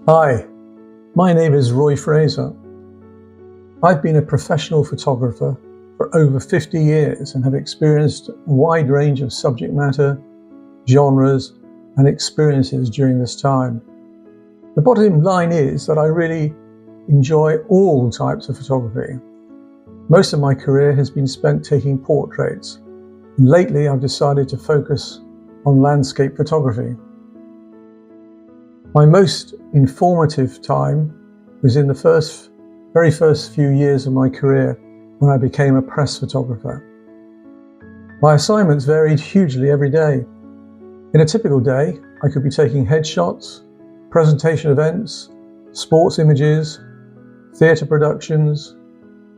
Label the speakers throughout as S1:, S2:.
S1: Hi, my name is Roy Fraser. I've been a professional photographer for over 50 years and have experienced a wide range of subject matter, genres, and experiences during this time. The bottom line is that I really enjoy all types of photography. Most of my career has been spent taking portraits, and lately I've decided to focus on landscape photography. My most informative time was in the very first few years of my career when I became a press photographer. My assignments varied hugely every day. In a typical day, I could be taking headshots, presentation events, sports images, theatre productions,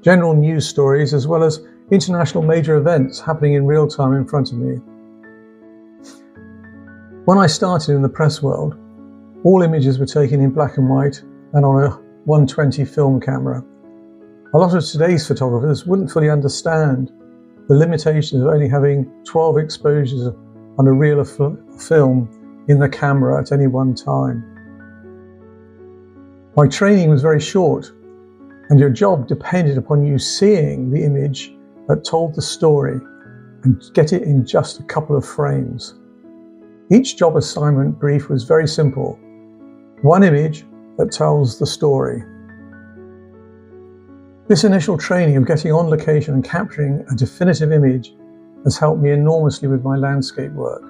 S1: general news stories, as well as international major events happening in real time in front of me. When I started in the press world, all images were taken in black and white and on a 120 film camera. A lot of today's photographers wouldn't fully understand the limitations of only having 12 exposures on a reel of film in the camera at any one time. My training was very short, and your job depended upon you seeing the image that told the story and get it in just a couple of frames. Each job assignment brief was very simple. One image that tells the story. This initial training of getting on location and capturing a definitive image has helped me enormously with my landscape work.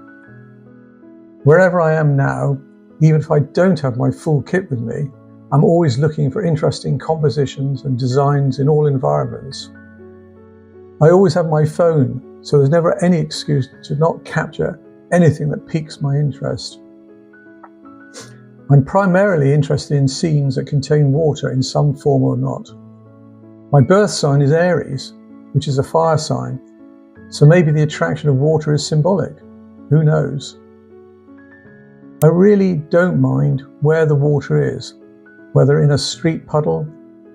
S1: Wherever I am now, even if I don't have my full kit with me, I'm always looking for interesting compositions and designs in all environments. I always have my phone, so there's never any excuse to not capture anything that piques my interest. I'm primarily interested in scenes that contain water in some form or not. My birth sign is Aries, which is a fire sign, so maybe the attraction of water is symbolic. Who knows? I really don't mind where the water is, whether in a street puddle,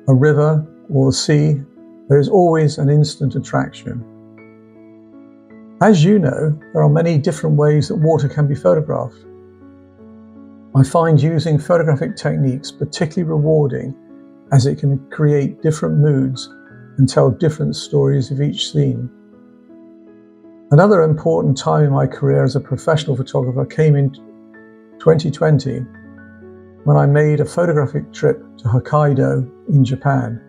S1: a river, or the sea. There is always an instant attraction. As you know, there are many different ways that water can be photographed. I find using photographic techniques particularly rewarding, as it can create different moods and tell different stories of each scene. Another important time in my career as a professional photographer came in 2020, when I made a photographic trip to Hokkaido in Japan.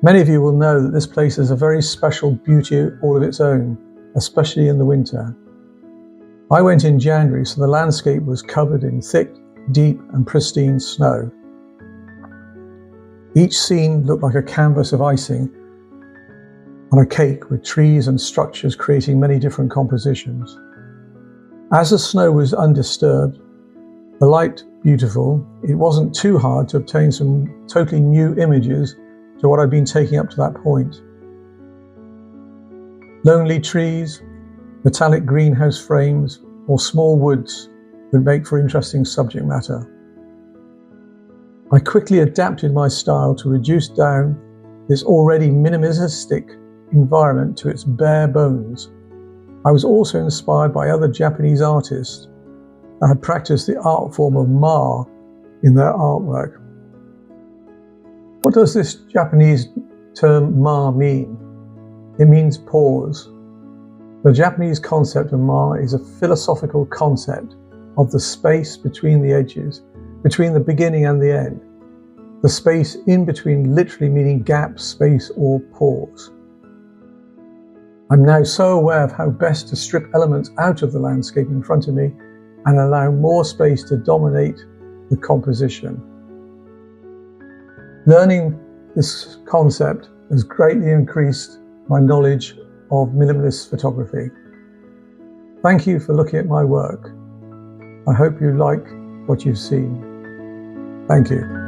S1: Many of you will know that this place has a very special beauty all of its own, especially in the winter. I went in January, so the landscape was covered in thick, deep and pristine snow. Each scene looked like a canvas of icing on a cake, with trees and structures creating many different compositions. As the snow was undisturbed, the light beautiful, it wasn't too hard to obtain some totally new images to what I'd been taking up to that point. Lonely trees, metallic greenhouse frames, or small woods would make for interesting subject matter. I quickly adapted my style to reduce down this already minimalistic environment to its bare bones. I was also inspired by other Japanese artists that had practiced the art form of Ma in their artwork. What does this Japanese term Ma mean? It means pause. The Japanese concept of Ma is a philosophical concept of the space between the edges, between the beginning and the end. The space in between literally meaning gap, space, or pause. I'm now so aware of how best to strip elements out of the landscape in front of me and allow more space to dominate the composition. Learning this concept has greatly increased my knowledge of minimalist photography. Thank you for looking at my work. I hope you like what you've seen. Thank you.